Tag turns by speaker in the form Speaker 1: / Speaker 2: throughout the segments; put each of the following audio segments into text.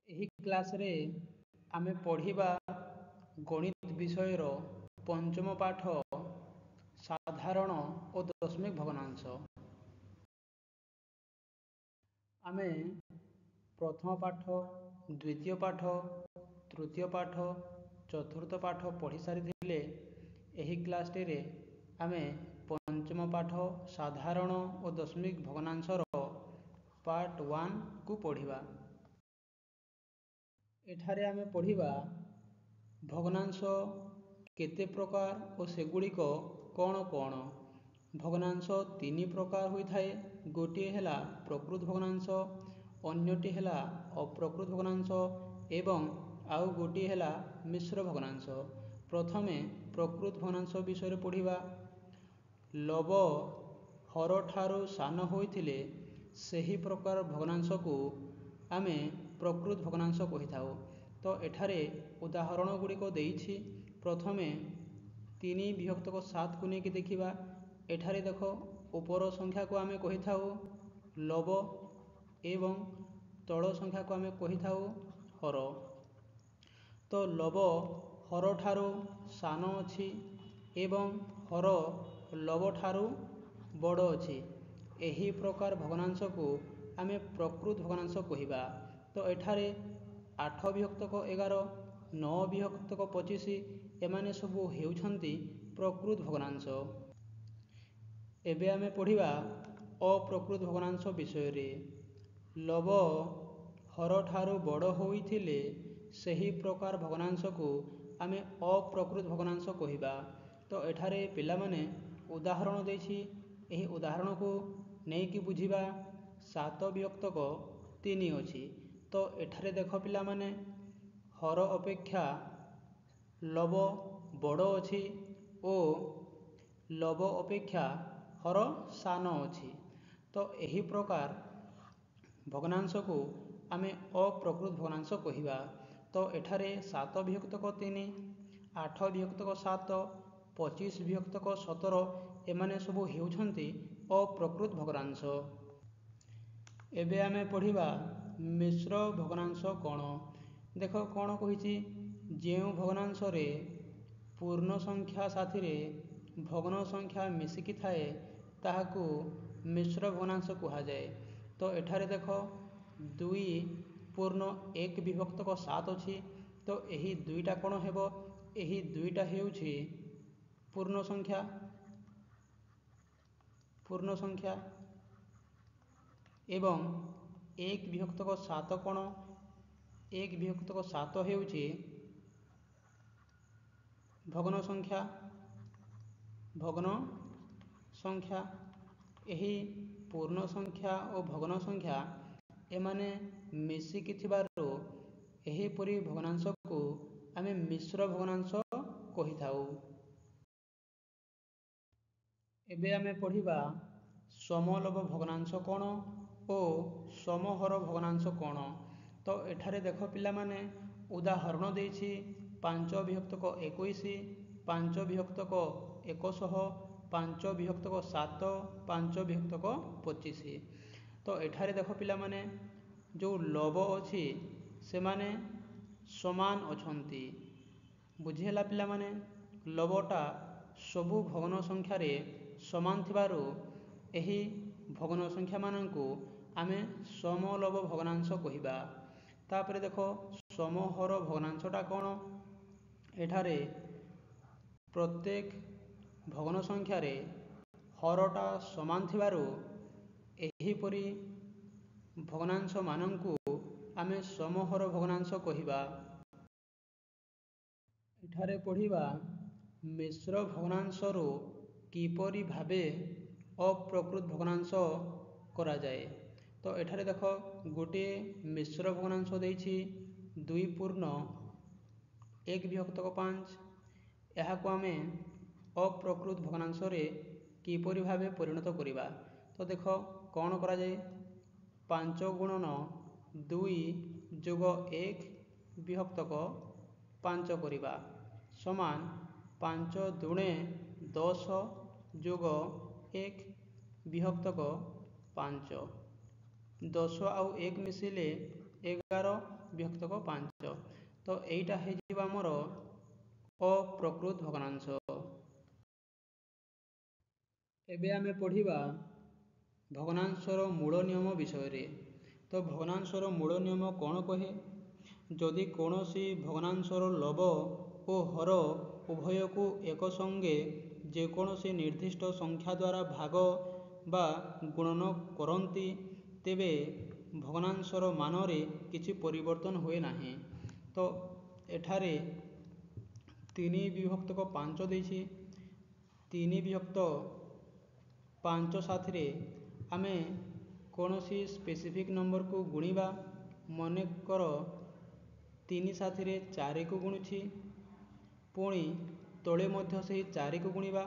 Speaker 1: ଏହି କ୍ଲାସରେ ଆମେ ପଢ଼ିବା ଗଣିତ ବିଷୟର ପଞ୍ଚମ ପାଠ ସାଧାରଣ ଓ ଦଶମିକ ଭଗ୍ନାଂଶ। ଆମେ ପ୍ରଥମ ପାଠ, ଦ୍ୱିତୀୟ ପାଠ, ତୃତୀୟ ପାଠ, ଚତୁର୍ଥ ପାଠ ପଢ଼ି ସାରିଥିଲେ। ଏହି କ୍ଲାସଟିରେ ଆମେ ପଞ୍ଚମ ପାଠ ସାଧାରଣ ଓ ଦଶମିକ ଭଗ୍ନାଂଶର ପାର୍ଟ 1 କୁ ପଢ଼ିବା। ଏଠାରେ ଆମେ ପଢ଼ିବା ଭଗ୍ନାଂଶ କେତେ ପ୍ରକାର ଓ ସେଗୁଡ଼ିକ କ'ଣ କ'ଣ। ଭଗ୍ନାଂଶ ତିନି ପ୍ରକାର ହୋଇଥାଏ। ଗୋଟିଏ ହେଲା ପ୍ରକୃତ ଭଗ୍ନାଂଶ, ଅନ୍ୟଟି ହେଲା ଅପ୍ରକୃତ ଭଗ୍ନାଂଶ ଏବଂ ଆଉ ଗୋଟିଏ ହେଲା ମିଶ୍ର ଭଗ୍ନାଂଶ। ପ୍ରଥମେ ପ୍ରକୃତ ଭଗ୍ନାଂଶ ବିଷୟରେ ପଢ଼ିବା। ଲବ ହରଠାରୁ ସାନ ହୋଇଥିଲେ ସେହି ପ୍ରକାର ଭଗ୍ନାଂଶକୁ ଆମେ ପ୍ରକୃତ ଭଗ୍ନାଂଶ କହିଥାଉ। ତ ଏଠାରେ ଉଦାହରଣ ଗୁଡ଼ିକ ଦେଇଛି। ପ୍ରଥମେ 3 ବିଭକ୍ତକ 7କୁ ନେଇକି ଦେଖିବା। ଏଠାରେ ଦେଖ, ଉପର ସଂଖ୍ୟାକୁ ଆମେ କହିଥାଉ ଲବ ଏବଂ ତଳ ସଂଖ୍ୟାକୁ ଆମେ କହିଥାଉ ହର। ତ ଲବ ହରଠାରୁ ସାନ ଅଛି ଏବଂ ହର ଲବଠାରୁ ବଡ଼ ଅଛି। ଏହି ପ୍ରକାର ଭଗ୍ନାଂଶକୁ ଆମେ ପ୍ରକୃତ ଭଗ୍ନାଂଶ କହିବା। ତ ଏଠାରେ 8 ବିଭକ୍ତକ 11, 9 ବିଭକ୍ତକ 25 ଏମାନେ ସବୁ ହେଉଛନ୍ତି ପ୍ରକୃତ ଭଗ୍ନାଂଶ। ଏବେ ଆମେ ପଢ଼ିବା ଅପ୍ରକୃତ ଭଗ୍ନାଂଶ ବିଷୟରେ। ଲବ ହରଠାରୁ ବଡ଼ ହୋଇଥିଲେ ସେହି ପ୍ରକାର ଭଗ୍ନାଂଶକୁ ଆମେ ଅପ୍ରକୃତ ଭଗ୍ନାଂଶ କହିବା। ତ ଏଠାରେ ପିଲାମାନେ ଉଦାହରଣ ଦେଇଛି। ଏହି ଉଦାହରଣକୁ ନେଇକି ବୁଝିବା। 7 ବିଭକ୍ତକ 3 ଅଛି। ତ ଏଠାରେ ଦେଖ ପିଲାମାନେ, ହର ଅପେକ୍ଷା ଲବ ବଡ଼ ଅଛି ଓ ଲବ ଅପେକ୍ଷା ହର ସାନ ଅଛି। ତ ଏହି ପ୍ରକାର ଭଗ୍ନାଂଶକୁ ଆମେ ଅପ୍ରକୃତ ଭଗ୍ନାଂଶ କହିବା। ତ ଏଠାରେ 7 ବିଭକ୍ତକ 3, 8 ବିଭକ୍ତକ 7, 25 ବିଭକ୍ତକ 17 ଏମାନେ ସବୁ ହେଉଛନ୍ତି ଅପ୍ରକୃତ ଭଗ୍ନାଂଶ। ଏବେ ଆମେ ପଢ଼ିବା ମିଶ୍ର ଭଗ୍ନାଂଶ କ'ଣ। ଦେଖ କ'ଣ କହିଛି, ଯେଉଁ ଭଗ୍ନାଂଶରେ ପୂର୍ଣ୍ଣ ସଂଖ୍ୟା ସାଥିରେ ଭଗ୍ନ ସଂଖ୍ୟା ମିଶିକି ଥାଏ ତାହାକୁ ମିଶ୍ର ଭଗ୍ନାଂଶ କୁହାଯାଏ। ତ ଏଠାରେ ଦେଖ 2 ପୂର୍ଣ୍ଣ 1 ବିଭକ୍ତକ 7 ଅଛି। ତ ଏହି ଦୁଇଟା କ'ଣ ହେବ? ଏହି ଦୁଇଟା ହେଉଛି ପୂର୍ଣ୍ଣ ସଂଖ୍ୟା ଏବଂ 1 ବିଭକ୍ତକ 7 କ'ଣ? 1 ବିଭକ୍ତକ 7 ହେଉଛି ଭଗ୍ନ ସଂଖ୍ୟା। ଏହି ପୂର୍ଣ୍ଣ ସଂଖ୍ୟା ଓ ଭଗ୍ନ ସଂଖ୍ୟା ଏମାନେ ମିଶିକି ଥିବାରୁ ଏହିପରି ଭଗ୍ନାଂଶକୁ ଆମେ ମିଶ୍ର ଭଗ୍ନାଂଶ କହିଥାଉ। ଏବେ ଆମେ ପଢ଼ିବା ସମଲବ ଭଗ୍ନାଂଶ କ'ଣ ଓ ସମହର ଭଗ୍ନାଂଶ କ'ଣ। ତ ଏଠାରେ ଦେଖ ପିଲାମାନେ, ଉଦାହରଣ ଦେଇଛି 5 ବିଭକ୍ତକ 21, 5 ବିଭକ୍ତକ 100, 5 ବିଭକ୍ତକ 7, 5 ବିଭକ୍ତକ 25। ତ ଏଠାରେ ଦେଖ ପିଲାମାନେ, ଯେଉଁ ଲବ ଅଛି ସେମାନେ ସମାନ ଅଛନ୍ତି। ବୁଝିହେଲା ପିଲାମାନେ? ଲବଟା ସବୁ ଭଗ୍ନ ସଂଖ୍ୟାରେ ସମାନ ଥିବାରୁ ଏହି ଭଗ୍ନ ସଂଖ୍ୟାମାନଙ୍କୁ ଆମେ ସମଲବ ଭଗ୍ନାଂଶ କହିବା। ତାପରେ ଦେଖ ସମହର ଭଗ୍ନାଂଶଟା କ'ଣ। ଏଠାରେ ପ୍ରତ୍ୟେକ ଭଗ୍ନ ସଂଖ୍ୟାରେ ହରଟା ସମାନ ଥିବାରୁ ଏହିପରି ଭଗ୍ନାଂଶମାନଙ୍କୁ ଆମେ ସମହର ଭଗ୍ନାଂଶ କହିବା। ଏଠାରେ ପଢ଼ିବା ମିଶ୍ର ଭଗ୍ନାଂଶରୁ କିପରି ଭାବେ ଅପ୍ରକୃତ ଭଗ୍ନାଂଶ କରାଯାଏ। ତ ଏଠାରେ ଦେଖ, ଗୋଟିଏ ମିଶ୍ର ଭଗ୍ନାଂଶ ଦେଇଛି 2 ପୂର୍ଣ୍ଣ 1 ବିଭକ୍ତକ 5। ଏହାକୁ ଆମେ ଅପ୍ରକୃତ ଭଗ୍ନାଂଶରେ କିପରି ଭାବେ ପରିଣତ କରିବା। ତ ଦେଖ କ'ଣ କରାଯାଏ। 5 ଗୁଣନ 2 ଯୋଗ 1 ବିଭକ୍ତକ 5 କରିବା ସମାନ 5 ଦୁଣେ 10 ଯୋଗ 1 ବିଭକ୍ତକ 5। 10 ଆଉ 1 ମିଶିଲେ 11 ବିଭକ୍ତକ 5। ତ ଏଇଟା ହେଇଯିବ ଆମର ଅପ୍ରକୃତ ଭଗ୍ନାଂଶ। ଏବେ ଆମେ ପଢ଼ିବା ଭଗ୍ନାଂଶର ମୂଳ ନିୟମ ବିଷୟରେ। ତ ଭଗ୍ନାଂଶର ମୂଳ ନିୟମ କ'ଣ କହେ? ଯଦି କୌଣସି ଭଗ୍ନାଂଶର ଲବ ଓ ହର ଉଭୟକୁ ଏକ ସଙ୍ଗେ ଯେକୌଣସି ନିର୍ଦ୍ଦିଷ୍ଟ ସଂଖ୍ୟା ଦ୍ୱାରା ଭାଗ ବା ଗୁଣନ କରନ୍ତି, ତେବେ ଭଗ୍ନାଂଶର ମାନରେ କିଛି ପରିବର୍ତ୍ତନ ହୁଏ ନାହିଁ। ତ ଏଠାରେ 3 ବିଭକ୍ତକ 5 ଦେଇଛି। 3 ବିଭକ୍ତ 5 ସାଥିରେ ଆମେ କୌଣସି ସ୍ପେସିଫିକ୍ ନମ୍ବରକୁ ଗୁଣିବା। ମନେକର 3 ସାଥିରେ 4କୁ ଗୁଣୁଛି, ପୁଣି ତଳେ ମଧ୍ୟ ସେହି 4କୁ ଗୁଣିବା।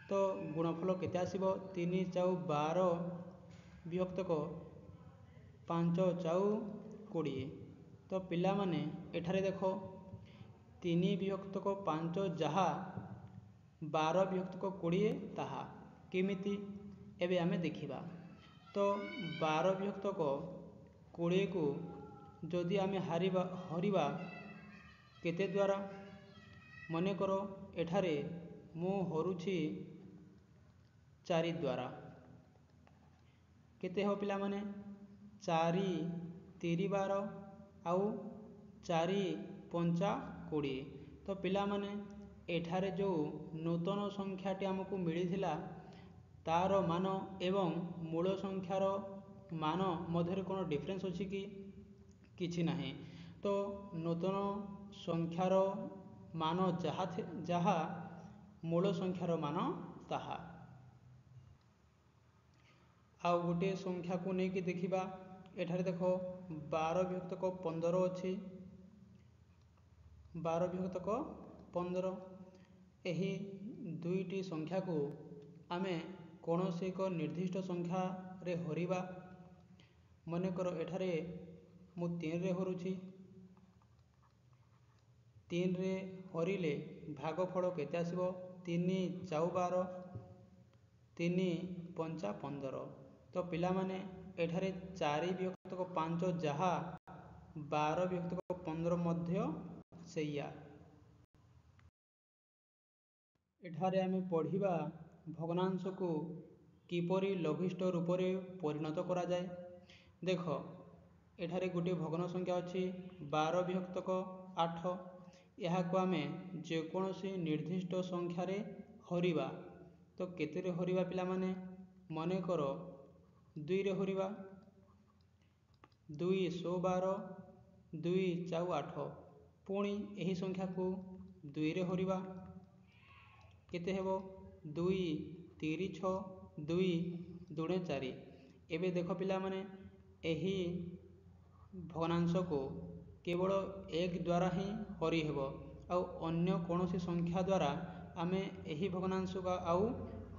Speaker 1: ତ ଗୁଣଫଳ କେତେ ଆସିବ? 3 ଚାଉ 12 ବିଭକ୍ତକ 5 ଚାଉ 20। ତ ପିଲାମାନେ ଏଠାରେ ଦେଖ 3 ବିଭକ୍ତକ 5 ଯାହା, 12 ବିଭକ୍ତକ 20 ତାହା। କେମିତି? ଏବେ ଆମେ ଦେଖିବା। ତ 12 ବିଭକ୍ତକ 20କୁ ଯଦି ଆମେ ହରିବା କେତେ ଦ୍ୱାରା? ମନେକର ଏଠାରେ ମୁଁ ହରୁଛି 4 ଦ୍ୱାରା। କେତେ ହେବ ପିଲାମାନେ? 4 3 12 ଆଉ 4 5 20। ତ ପିଲାମାନେ ଏଠାରେ ଯେଉଁ ନୂତନ ସଂଖ୍ୟାଟି ଆମକୁ ମିଳିଥିଲା, ତାର ମାନ ଏବଂ ମୂଳ ସଂଖ୍ୟାର ମାନ ମଧ୍ୟରେ କ'ଣ ଡିଫରେନ୍ସ ଅଛି କି? କିଛି ନାହିଁ। ତ ନୂତନ ସଂଖ୍ୟାର ମାନ ଯାହା ମୂଳ ସଂଖ୍ୟାର ମାନ ତାହା। ଆଉ ଗୋଟିଏ ସଂଖ୍ୟାକୁ ନେଇକି ଦେଖିବା। ଏଠାରେ ଦେଖ 12 ବିଭକ୍ତକ 15 ଅଛି। 12 ବିଭକ୍ତକ 15। ଏହି ଦୁଇଟି ସଂଖ୍ୟାକୁ ଆମେ କୌଣସି ଏକ ନିର୍ଦ୍ଦିଷ୍ଟ ସଂଖ୍ୟାରେ ହରିବା। ମନେକର ଏଠାରେ ମୁଁ 3ରେ ହରୁଛି। 3ରେ ହରିଲେ ଭାଗଫଳ କେତେ ଆସିବ? 3 ଚାଉ 12, 3 5 15। ତ ପିଲାମାନେ ଏଠାରେ 4 ବିଭକ୍ତକ 5 ଯାହା, 12 ବିଭକ୍ତକ 15 ମଧ୍ୟ ସେଇଆ। ଏଠାରେ ଆମେ ପଢ଼ିବା ଭଗ୍ନାଂଶକୁ କିପରି ଲଘିଷ୍ଠ ରୂପରେ ପରିଣତ କରାଯାଏ। ଦେଖ ଏଠାରେ ଗୋଟିଏ ଭଗ୍ନ ସଂଖ୍ୟା ଅଛି 12 ବିଭକ୍ତକ 8। ଏହାକୁ ଆମେ ଯେକୌଣସି ନିର୍ଦ୍ଦିଷ୍ଟ ସଂଖ୍ୟାରେ ହରିବା। ତ କେତେରେ ହରିବା ପିଲାମାନେ? ମନେକର 2ରେ ହରିବା। 2 ଷୋ 12, 2 ଚାଉ 8। ପୁଣି ଏହି ସଂଖ୍ୟାକୁ 2ରେ ହରିବା। କେତେ ହେବ? 2 3 6, 2 ଦୁଣେ 4। ଏବେ ଦେଖ ପିଲାମାନେ ଏହି ଭଗ୍ନାଂଶକୁ କେବଳ 1 ଦ୍ୱାରା ହିଁ ହରିହେବ। ଆଉ ଅନ୍ୟ କୌଣସି ସଂଖ୍ୟା ଦ୍ୱାରା ଆମେ ଏହି ଭଗ୍ନାଂଶକୁ ଆଉ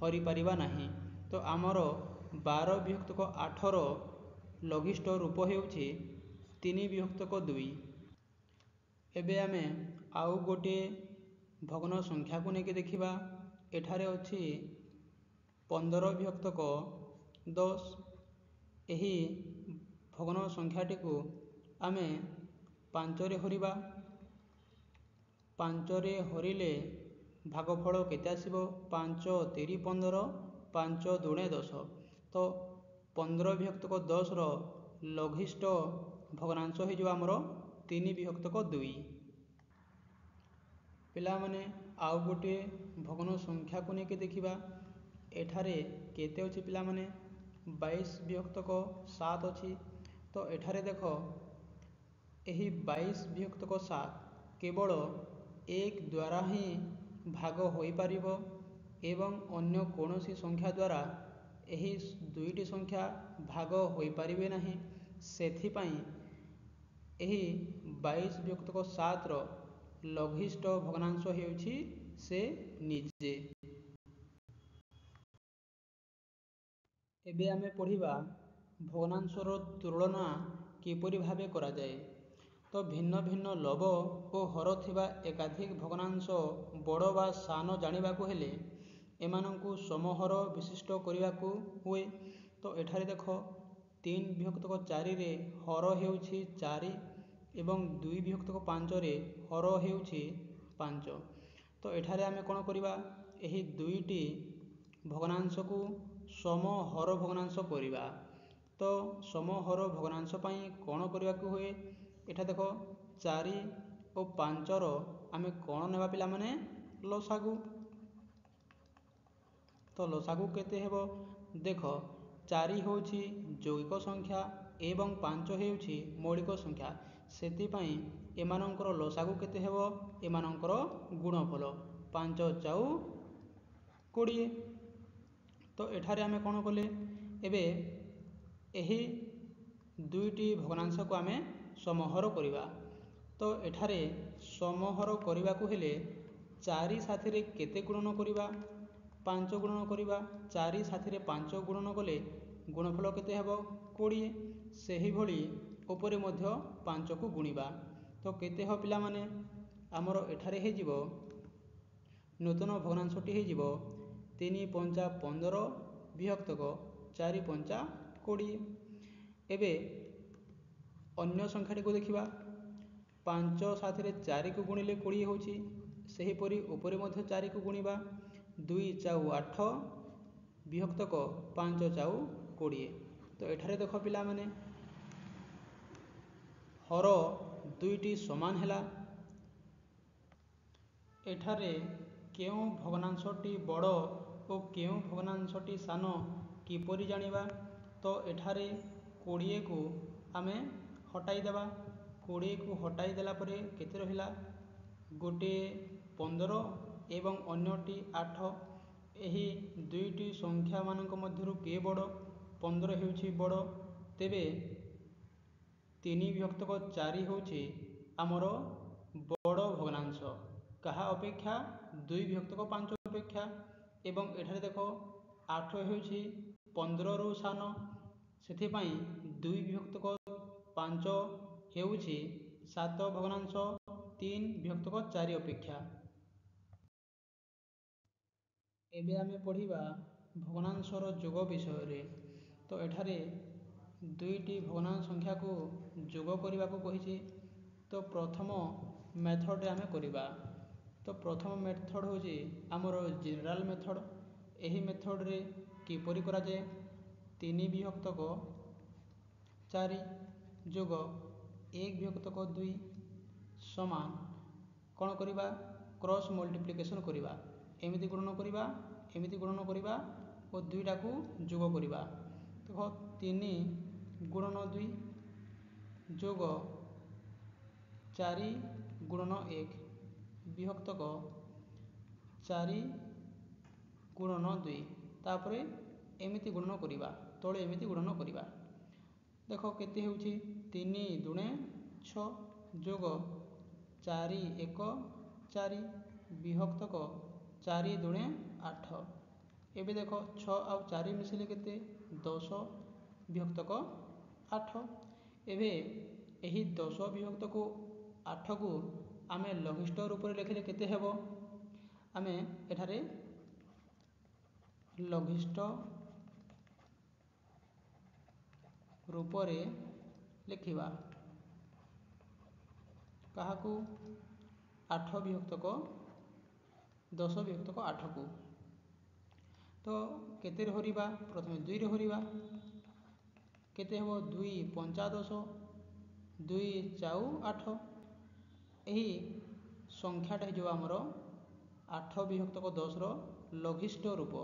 Speaker 1: ହରିପାରିବା ନାହିଁ। ତ ଆମର 12 ବିଭକ୍ତକ 8ର ଲଘିଷ୍ଠ ରୂପ ହେଉଛି 3 ବିଭକ୍ତକ 2। ଏବେ ଆମେ ଆଉ ଗୋଟିଏ ଭଗ୍ନ ସଂଖ୍ୟାକୁ ନେଇକି ଦେଖିବା। ଏଠାରେ ଅଛି 15 ବିଭକ୍ତକ 10। ଏହି ଭଗ୍ନ ସଂଖ୍ୟାଟିକୁ ଆମେ 5ରେ ହରିବା। 5ରେ ହରିଲେ ଭାଗଫଳ କେତେ ଆସିବ? 5 3 15, 5 ଦୁଣେ 10। ତ 15 ବିଭକ୍ତକ 10ର ଲଘିଷ୍ଠ ଭଗ୍ନାଂଶ ହୋଇଯିବ ଆମର 3 ବିଭକ୍ତକ 2। ପିଲାମାନେ ଆଉ ଗୋଟିଏ ଭଗ୍ନ ସଂଖ୍ୟାକୁ ନେଇକି ଦେଖିବା। ଏଠାରେ କେତେ ଅଛି ପିଲାମାନେ? 22 ବିଭକ୍ତକ 7 ଅଛି। ତ ଏଠାରେ ଦେଖ ଏହି 22 ବିଭକ୍ତକ 7 କେବଳ 1 ଦ୍ୱାରା ହିଁ ଭାଗ ହୋଇପାରିବ ଏବଂ ଅନ୍ୟ କୌଣସି ସଂଖ୍ୟା ଦ୍ୱାରା ଏହି ଦୁଇଟି ସଂଖ୍ୟା ଭାଗ ହୋଇପାରିବେ ନାହିଁ। ସେଥିପାଇଁ ଏହି 22 ବିଭକ୍ତକ 7ର ଲଘିଷ୍ଠ ଭଗ୍ନାଂଶ ହେଉଛି ସେ ନିଜେ। ଏବେ ଆମେ ପଢ଼ିବା ଭଗ୍ନାଂଶର ତୁଳନା କିପରି ଭାବେ କରାଯାଏ। ତ ଭିନ୍ନ ଭିନ୍ନ ଲବ ଓ ହର ଥିବା ଏକାଧିକ ଭଗ୍ନାଂଶ ବଡ଼ ବା ସାନ ଜାଣିବାକୁ ହେଲେ ଏମାନଙ୍କୁ ସମହର ବିଶିଷ୍ଟ କରିବାକୁ ହୁଏ। ତ ଏଠାରେ ଦେଖ 3 ବିଭକ୍ତକ 4ରେ ହର ହେଉଛି 4 ଏବଂ 2 ବିଭକ୍ତକ 5ରେ ହର ହେଉଛି 5। ତ ଏଠାରେ ଆମେ କ'ଣ କରିବା, ଏହି ଦୁଇଟି ଭଗ୍ନାଂଶକୁ ସମହର ଭଗ୍ନାଂଶ କରିବା। ତ ସମହର ଭଗ୍ନାଂଶ ପାଇଁ କ'ଣ କରିବାକୁ ହୁଏ, ଏଠା ଦେଖ 4 ଓ 5ର ଆମେ କ'ଣ ନେବା ପିଲାମାନେ, ଲସାଗୁ। ତ ଲସାଗୁ କେତେ ହେବ, ଦେଖ 4 ହେଉଛି ଯୌଗିକ ସଂଖ୍ୟା ଏବଂ 5 ହେଉଛି ମୌଳିକ ସଂଖ୍ୟା, ସେଥିପାଇଁ ଏମାନଙ୍କର ଲସାଗୁ କେତେ ହେବ, ଏମାନଙ୍କର ଗୁଣଫଳ 5 ଚାଉ 20। ତ ଏଠାରେ ଆମେ କ'ଣ କଲେ, ଏବେ ଏହି ଦୁଇଟି ଭଗ୍ନାଂଶକୁ ଆମେ ସମହର କରିବା। ତ ଏଠାରେ ସମହର କରିବାକୁ ହେଲେ 4 ସାଥିରେ କେତେ ଗୁଣନ କରିବା, 5 ଗୁଣନ କରିବା। 4 ସାଥିରେ 5 ଗୁଣନ କଲେ ଗୁଣଫଳ କେତେ ହେବ, 20। ସେହିଭଳି ଉପରେ ମଧ୍ୟ 5କୁ ଗୁଣିବା। ତ କେତେ ହେବ ପିଲାମାନେ, ଆମର ଏଠାରେ ହେଇଯିବ ନୂତନ ଭଗ୍ନାଂଶଟି ହେଇଯିବ 3 ପଞ୍ଚା 15 ବିଭକ୍ତକ 4 ପଞ୍ଚା 20। ଏବେ ଅନ୍ୟ ସଂଖ୍ୟାଟିକୁ ଦେଖିବା, 5 ସାଥିରେ 4କୁ ଗୁଣିଲେ 20 ହେଉଛି, ସେହିପରି ଉପରେ ମଧ୍ୟ 4କୁ ଗୁଣିବା। 2 ଚାଉ 8 ବିଭକ୍ତକ 5 ଚାଉ 20। ତ ଏଠାରେ ଦେଖ ପିଲାମାନେ, ହର ଦୁଇଟି ସମାନ ହେଲା। ଏଠାରେ କେଉଁ ଭଗ୍ନାଂଶଟି ବଡ଼ ଓ କେଉଁ ଭଗ୍ନାଂଶଟି ସାନ କିପରି ଜାଣିବା, ତ ଏଠାରେ 20କୁ ଆମେ ହଟାଇ ଦେବା। 20କୁ ହଟାଇ ଦେଲା ପରେ କେତେ ରହିଲା, ଗୋଟିଏ 15 ଏବଂ ଅନ୍ୟଟି 8। ଏହି ଦୁଇଟି ସଂଖ୍ୟାମାନଙ୍କ ମଧ୍ୟରୁ କିଏ ବଡ଼, 15 ହେଉଛି ବଡ଼। ତେବେ 3 ବିଭକ୍ତକ 4 ହେଉଛି ଆମର ବଡ଼ ଭଗ୍ନାଂଶ କାହା ଅପେକ୍ଷା, 2 ବିଭକ୍ତକ 5 ଅପେକ୍ଷା। ଏବଂ ଏଠାରେ ଦେଖ 8 ହେଉଛି 15ରୁ ସାନ, ସେଥିପାଇଁ 2 ବିଭକ୍ତକ 5 ହେଉଛି 7 ଭଗ୍ନାଂଶ 3 ବିଭକ୍ତକ 4 ଅପେକ୍ଷା। ଏବେ ଆମେ ପଢ଼ିବା ଭଗ୍ନାଂଶର ଯୋଗ ବିଷୟରେ। ତ ଏଠାରେ ଦୁଇଟି ଭଗ୍ନାଂଶ ସଂଖ୍ୟାକୁ ଯୋଗ କରିବାକୁ କହିଛି। ତ ପ୍ରଥମ ମେଥଡ଼ରେ ଆମେ କରିବା। ତ ପ୍ରଥମ ମେଥଡ଼ ହେଉଛି ଆମର ଜେନେରାଲ ମେଥଡ଼। ଏହି ମେଥଡ଼ରେ କିପରି କରାଯାଏ, 3 ବିଭକ୍ତକ 4 ଯୋଗ 1 ବିଭକ୍ତକ 2 ସମାନ କ'ଣ କରିବା, କ୍ରସ୍ ମଲ୍ଟିପ୍ଲିକେସନ୍ କରିବା। ଏମିତି ଗୁଣନ କରିବା, ଏମିତି ଗୁଣନ କରିବା ଓ ଦୁଇଟାକୁ ଯୋଗ କରିବା। ଦେଖ 3 ଗୁଣନ 2 ଯୋଗ 4 ଗୁଣନ 1 ବିଭକ୍ତକ 4 ଗୁଣନ 2। ତାପରେ ଏମିତି ଗୁଣନ କରିବା, ତଳେ ଏମିତି ଗୁଣନ କରିବା। ଦେଖ କେତେ ହେଉଛି, 3 ଦୁଣେ 6 ଯୋଗ 4 1 4 ବିଭକ୍ତକ 4 ଦୁଣେ 8। ଏବେ ଦେଖ 6 ଆଉ 4 ମିଶିଲେ କେତେ, 10 ବିଭକ୍ତକ 8। ଏବେ ଏହି 10 ବିଭକ୍ତକୁ 8କୁ ଆମେ ଲଘିଷ୍ଠ ରୂପରେ ଲେଖିଲେ କେତେ ହେବ, ଆମେ ଏଠାରେ ଲଘିଷ୍ଠ ରୂପରେ ଲେଖିବା କାହାକୁ, 8 ବିଭକ୍ତକ 10 ବିଭକ୍ତକ 8କୁ। ତ କେତେରେ ହରିବା, ପ୍ରଥମେ 2ରେ ହରିବା। କେତେ ହେବ, 2 ପଞ୍ଚା 10 2 ଚାଉ 8। ଏହି ସଂଖ୍ୟାଟା ହେଇଯିବ ଆମର 8 ବିଭକ୍ତକ 10ର ଲଘିଷ୍ଠ ରୂପ।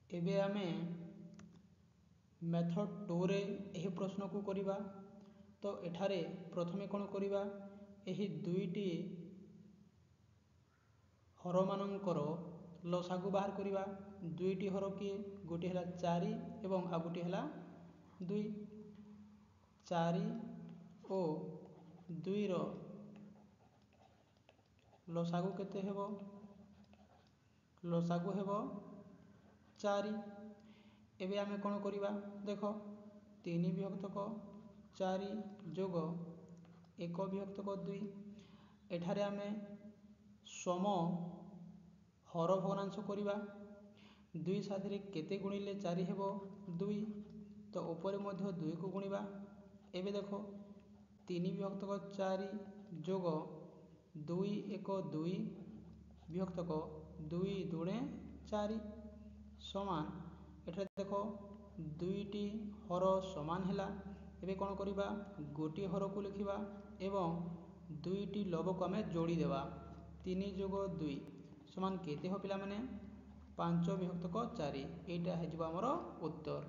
Speaker 1: ଏବେ ଆମେ ମେଥଡ଼ 2ରେ ଏହି ପ୍ରଶ୍ନକୁ କରିବା। ତ ଏଠାରେ ପ୍ରଥମେ କ'ଣ କରିବା, ଏହି ଦୁଇଟି ହରମାନଙ୍କର ଲସାଗୁ ବାହାର କରିବା। ଦୁଇଟି ହର କିଏ, ଗୋଟିଏ ହେଲା 4 ଏବଂ ଆଉ ଗୋଟିଏ ହେଲା 2। 4 ଓ 2ର ଲସାଗୁ କେତେ ହେବ, ଲସାଗୁ ହେବ 4। ଏବେ ଆମେ କ'ଣ କରିବା, ଦେଖ 3 ବିଭକ୍ତକ 4 ଯୋଗ 1 ବିଭକ୍ତକ 2। ଏଠାରେ ଆମେ ସମ ହର ଭଗ୍ନାଂଶ କରିବା। 2 ସାଥିରେ କେତେ ଗୁଣିଲେ 4 ହେବ 2। ତ ଉପରେ ମଧ୍ୟ 2 କୁ ଗୁଣିବା। ଏବେ ଦେଖ 3 ବିଭକ୍ତକ 4 ଯୋଗ 2 1 2 ବିଭକ୍ତକ 2 ଦୁଣେ 4 ସମାନ। ଏଠାରେ ଦେଖ ଦୁଇଟି ହର ସମାନ ହେଲା। ଏବେ କ'ଣ କରିବା, ଗୋଟିଏ ହରକୁ ଲେଖିବା ଏବଂ ଦୁଇଟି ଲବକୁ ଆମେ ଯୋଡ଼ିଦେବା। 3 ଯୋଗ 2 ସମାନ କେତେ ହେବ ପିଲାମାନେ? 5 ବିଭକ୍ତକ 4। ଏଇଟା ହେଇଯିବ ଆମର ଉତ୍ତର।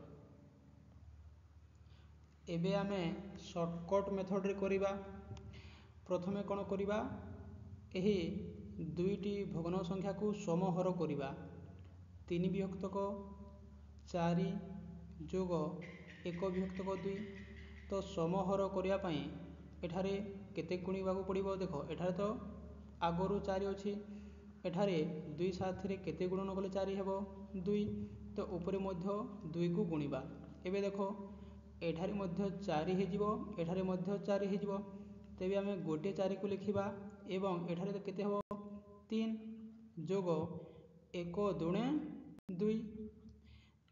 Speaker 1: ଏବେ ଆମେ ସର୍ଟକଟ୍ ମେଥଡ଼ରେ କରିବା। ପ୍ରଥମେ କ'ଣ କରିବା, ଏହି ଦୁଇଟି ଭଗ୍ନ ସଂଖ୍ୟାକୁ ସମହର କରିବା। 3 ବିଭକ୍ତକ 4 ଯୋଗ 1 ବିଭକ୍ତକ 2। ତ ସମହର କରିବା ପାଇଁ ଏଠାରେ କେତେ ଗୁଣିବାକୁ ପଡ଼ିବ? ଦେଖ ଏଠାରେ ତ ଆଗରୁ 4 ଅଛି, ଏଠାରେ 2 ସାଥିରେ କେତେ ଗୁଣନ କଲେ 4 ହେବ 2। ତ ଉପରେ ମଧ୍ୟ 2 କୁ ଗୁଣିବା। ଏବେ ଦେଖ ଏଠାରେ ମଧ୍ୟ 4 ହେଇଯିବ, ଏଠାରେ ମଧ୍ୟ 4 ହେଇଯିବ। ତେବେ ଆମେ ଗୋଟିଏ 4 କୁ ଲେଖିବା ଏବଂ ଏଠାରେ କେତେ ହେବ 3 ଯୋଗ 1 ଦୁଣେ 2।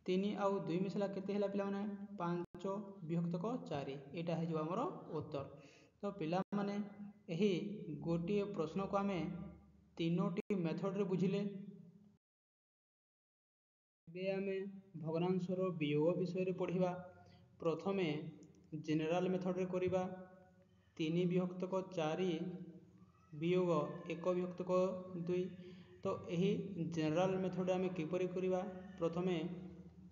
Speaker 1: 3 ଆଉ 2 ମିଶିଲା କେତେ ହେଲା ପିଲାମାନେ? 5 ବିଭକ୍ତକ 4। ଏଇଟା ହେଇଯିବ ଆମର ଉତ୍ତର। ତ ପିଲାମାନେ ଏହି ଗୋଟିଏ ପ୍ରଶ୍ନକୁ ଆମେ 3ଟି ମେଥଡ଼ରେ ବୁଝିଲେ। ଏବେ ଆମେ ଭଗ୍ନାଂଶର ବିୟୋଗ ବିଷୟରେ ପଢ଼ିବା। ପ୍ରଥମେ ଜେନେରାଲ ମେଥଡ଼ରେ କରିବା। 3 ବିଭକ୍ତକ 4 ବିୟୋଗ 1 ବିଭକ୍ତକ 2। ତ ଏହି ଜେନେରାଲ ମେଥଡ଼ରେ ଆମେ କିପରି କରିବା? ପ୍ରଥମେ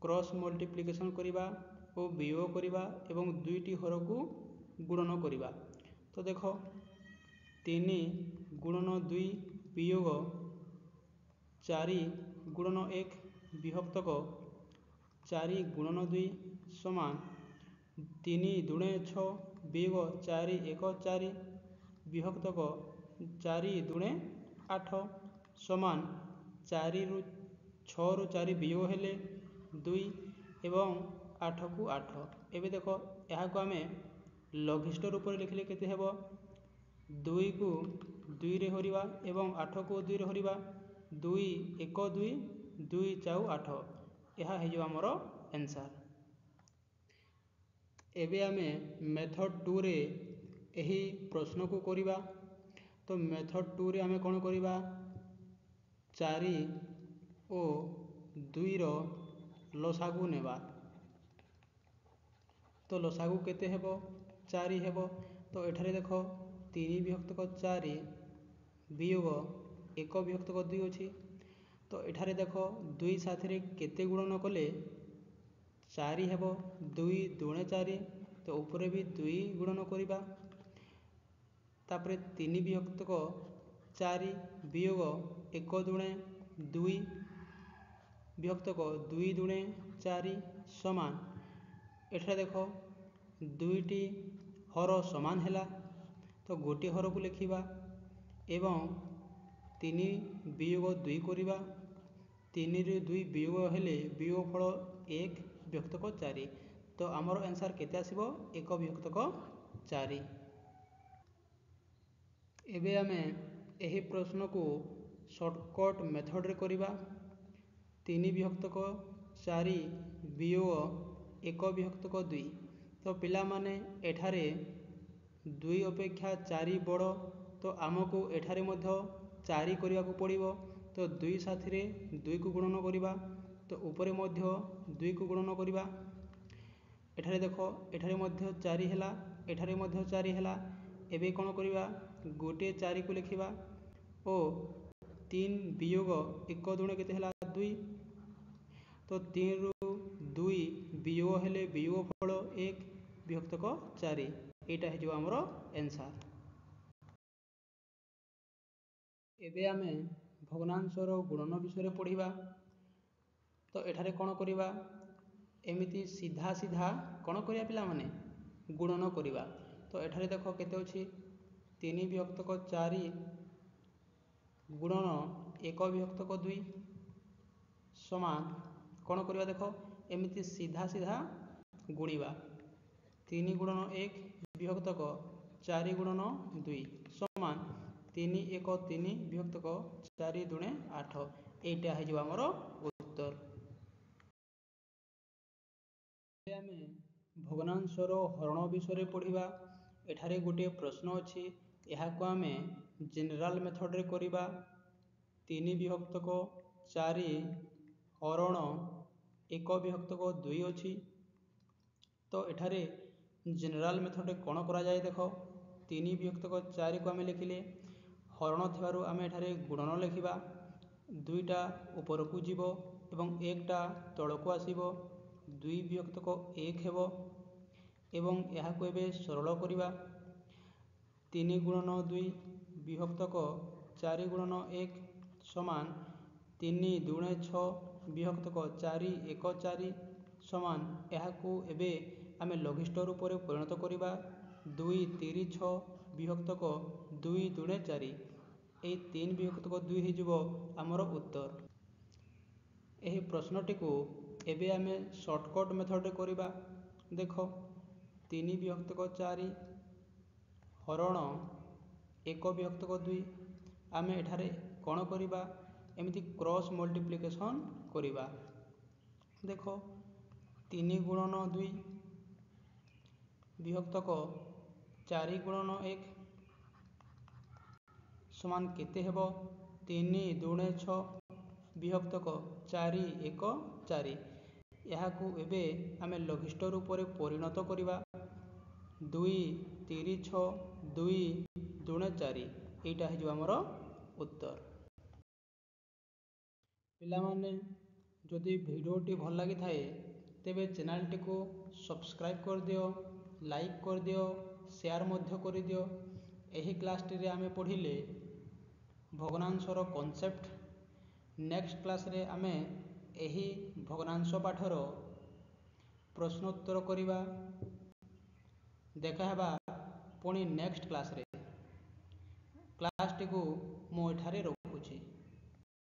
Speaker 1: କ୍ରସ୍ ମଲ୍ଟିପ୍ଲିକେସନ୍ କରିବା ଓ ବିୟୋଗ କରିବା ଏବଂ ଦୁଇଟି ହରକୁ ଗୁଣନ କରିବା। ତ ଦେଖ 3 ଗୁଣନ 2 ବିୟୋଗ 4 ଗୁଣନ 1 ବିଭକ୍ତକ 4 ଗୁଣନ 2 ସମାନ 3 ଦୁଣେ 6 ବିୟୋଗ 4 1 4 ବିଭକ୍ତକ 4 ଦୁଣେ 8 ସମାନ 4ରୁ 6ରୁ 4 ବିୟୋଗ ହେଲେ 2 ଏବଂ 8କୁ 8। ଏବେ ଦେଖ ଏହାକୁ ଆମେ ଲଘିଷ୍ଠ ରୂପରେ ଲେଖିଲେ କେତେ ହେବ? 2କୁ 2ରେ ହରିବା ଏବଂ 8କୁ 2ରେ ହରିବା। 2 1 2 2 4 8। ଏହା ହେଇଯିବ ଆମର ଆନ୍ସର। ଏବେ ଆମେ ମେଥଡ଼ 2ରେ ଏହି ପ୍ରଶ୍ନକୁ କରିବା। ତ ମେଥଡ଼ 2ରେ ଆମେ କ'ଣ କରିବା? 4 ଓ 2ର ଲସାଗୁ ନେବା। ତ ଲସାଗୁ କେତେ ହେବ? 4 ହେବ। ତ ଏଠାରେ ଦେଖ 3 ବିଭକ୍ତକ 4 ବିୟୋଗ 1 ବିଭକ୍ତକ 2 ଅଛି। ତ ଏଠାରେ ଦେଖ 2 ସାଥିରେ କେତେ ଗୁଣନ କଲେ 4 ହେବ? 2 ଦୁଣେ 4। ତ ଉପରେ ବି 2 ଗୁଣନ କରିବା। ତାପରେ 3 ବିଭକ୍ତକ 4 ବିୟୋଗ 1 ଦୁଣେ 2 ବିଭକ୍ତକ 2 ଦୁଣେ 4 ସମାନ। ଏଠାରେ ଦେଖ ଦୁଇଟି ହର ସମାନ ହେଲା। ତ ଗୋଟିଏ ହରକୁ ଲେଖିବା ଏବଂ 3 ବିୟୋଗ 2 କରିବା। 3ରୁ 2 ବିୟୋଗ ହେଲେ ବିୟୋଗ ଫଳ 1 ବିଭକ୍ତକ 4। ତ ଆମର ଆନ୍ସର କେତେ ଆସିବ? 1 ବିଭକ୍ତକ 4। ଏବେ ଆମେ ଏହି ପ୍ରଶ୍ନକୁ ସର୍ଟକଟ୍ ମେଥଡ଼ରେ କରିବା। 3 ବିଭକ୍ତକ 4 ବିୟୋଗ 1 ବିଭକ୍ତକ 2। ତ ପିଲାମାନେ ଏଠାରେ 2 ଅପେକ୍ଷା 4 ବଡ଼। ତ ଆମକୁ ଏଠାରେ ମଧ୍ୟ 4 କରିବାକୁ ପଡ଼ିବ। ତ 2 ସାଥିରେ 2କୁ ଗୁଣନ କରିବା। ତ ଉପରେ ମଧ୍ୟ 2କୁ ଗୁଣନ କରିବା। ଏଠାରେ ଦେଖ ଏଠାରେ ମଧ୍ୟ 4 ହେଲା, ଏଠାରେ ମଧ୍ୟ 4 ହେଲା। ଏବେ କ'ଣ କରିବା? ଗୋଟିଏ 4କୁ ଲେଖିବା ଓ 3 ବିୟୋଗ 1 ଦୁଣେ କେତେ ହେଲା? 2। ତ 3ରୁ 2 ବିୟୋଗ ହେଲେ ବିୟୋଗ ଫଳ 1 ବିଭକ୍ତକ 4। ଏଇଟା ହେଇଯିବ ଆମର ଆନ୍ସର। ଏବେ ଆମେ ଭଗ୍ନାଂଶର ଗୁଣନ ବିଷୟରେ ପଢ଼ିବା। ତ ଏଠାରେ କ'ଣ କରିବା? ଏମିତି ସିଧା ସିଧା କ'ଣ କରିବା ପିଲାମାନେ? ଗୁଣନ କରିବା। ତ ଏଠାରେ ଦେଖ କେତେ ଅଛି? 3 ବିଭକ୍ତକ 4 ଗୁଣନ 1 ବିଭକ୍ତକ 2 ସମାନ କ'ଣ କରିବା? ଦେଖ ଏମିତି ସିଧା ସିଧା ଗୁଣିବା। 3 ଗୁଣନ 1 ବିଭକ୍ତକ 4 ଗୁଣନ 2 ସମାନ 3 1 3 ବିଭକ୍ତକ 4 ଦୁଣେ 8। ଏଇଟା ହେଇଯିବ ଆମର ଉତ୍ତର। ଭଗ୍ନାଂଶର ହରଣ ବିଷୟରେ ପଢ଼ିବା। ଏଠାରେ ଗୋଟିଏ ପ୍ରଶ୍ନ ଅଛି, ଏହାକୁ ଆମେ ଜେନେରାଲ ମେଥଡ଼ରେ କରିବା। 3 ବିଭକ୍ତକ 4 ହରଣ 1 ବିଭକ୍ତକ 2 ଅଛି। ତ ଏଠାରେ ଜେନେରାଲ ମେଥଡ଼ରେ କ'ଣ କରାଯାଏ ଦେଖ। 3 ବିଭକ୍ତକ 4କୁ ଆମେ ଲେଖିଲେ ହରଣ ଥିବାରୁ ଆମେ ଏଠାରେ ଗୁଣନ ଲେଖିବା। 2ଟା ଉପରକୁ ଯିବ ଏବଂ 1ଟା ତଳକୁ ଆସିବ। 2 ବିଭକ୍ତକ 1 ହେବ ଏବଂ ଏହାକୁ ଏବେ ସରଳ କରିବା। 3 ଗୁଣନ 2 ବିଭକ୍ତକ 4 ଗୁଣନ 1 ସମାନ 3 ଦୁଗୁଣେ 6 ବିଭକ୍ତକ 4 1 4 ସମାନ। ଏହାକୁ ଏବେ ଆମେ ଲଘିଷ୍ଠ ରୂପରେ ପରିଣତ କରିବା। 2 3 6 ବିଭକ୍ତକ 2 ଦୁଗୁଣେ 4। ଏହି 3 ବିଭକ୍ତକ 2 ହୋଇଯିବ ଆମର ଉତ୍ତର। ଏହି ପ୍ରଶ୍ନଟିକୁ ଏବେ ଆମେ ସର୍ଟକଟ୍ ମେଥଡ଼ରେ କରିବା। ଦେଖ 3 ବିଭକ୍ତକ 4 ହରଣ 1 ବିଭକ୍ତକ 2। ଆମେ ଏଠାରେ କ'ଣ କରିବା, ଏମିତି କ୍ରସ୍ ମଲ୍ଟିପ୍ଲିକେସନ୍ କରିବା। ଦେଖ 3 ଗୁଣନ 2 ବିଭକ୍ତକ 4 ଗୁଣନ 1 ସମାନ କେତେ ହେବ? 3 ଦୁଗୁଣେ 6 ବିଭକ୍ତକ 4 1 4। ଏହାକୁ ଏବେ ଆମେ ଲଘିଷ୍ଠ ରୂପରେ ପରିଣତ କରିବା। 2 3 6 2 ଦୁଗୁଣେ 4। ଏଇଟା ହେଇଯିବ ଆମର ଉତ୍ତର। ପିଲାମାନେ, ଯଦି ଭିଡ଼ିଓଟି ଭଲ ଲାଗିଥାଏ ତେବେ ଚ୍ୟାନେଲଟିକୁ ସବସ୍କ୍ରାଇବ୍ କରିଦିଅ, ଲାଇକ୍ କରିଦିଅ, ସେୟାର ମଧ୍ୟ କରିଦିଅ। ଏହି କ୍ଲାସଟିରେ ଆମେ ପଢ଼ିଲେ ଭଗ୍ନାଂଶର କନସେପ୍ଟ। ନେକ୍ସଟ କ୍ଲାସରେ ଆମେ ଏହି ଭଗ୍ନାଂଶ ପାଠର ପ୍ରଶ୍ନୋତ୍ତର କରିବା। ଦେଖା ହେବା ପୁଣି ନେକ୍ସଟ କ୍ଲାସରେ। କ୍ଲାସଟିକୁ ମୁଁ ଏଠାରେ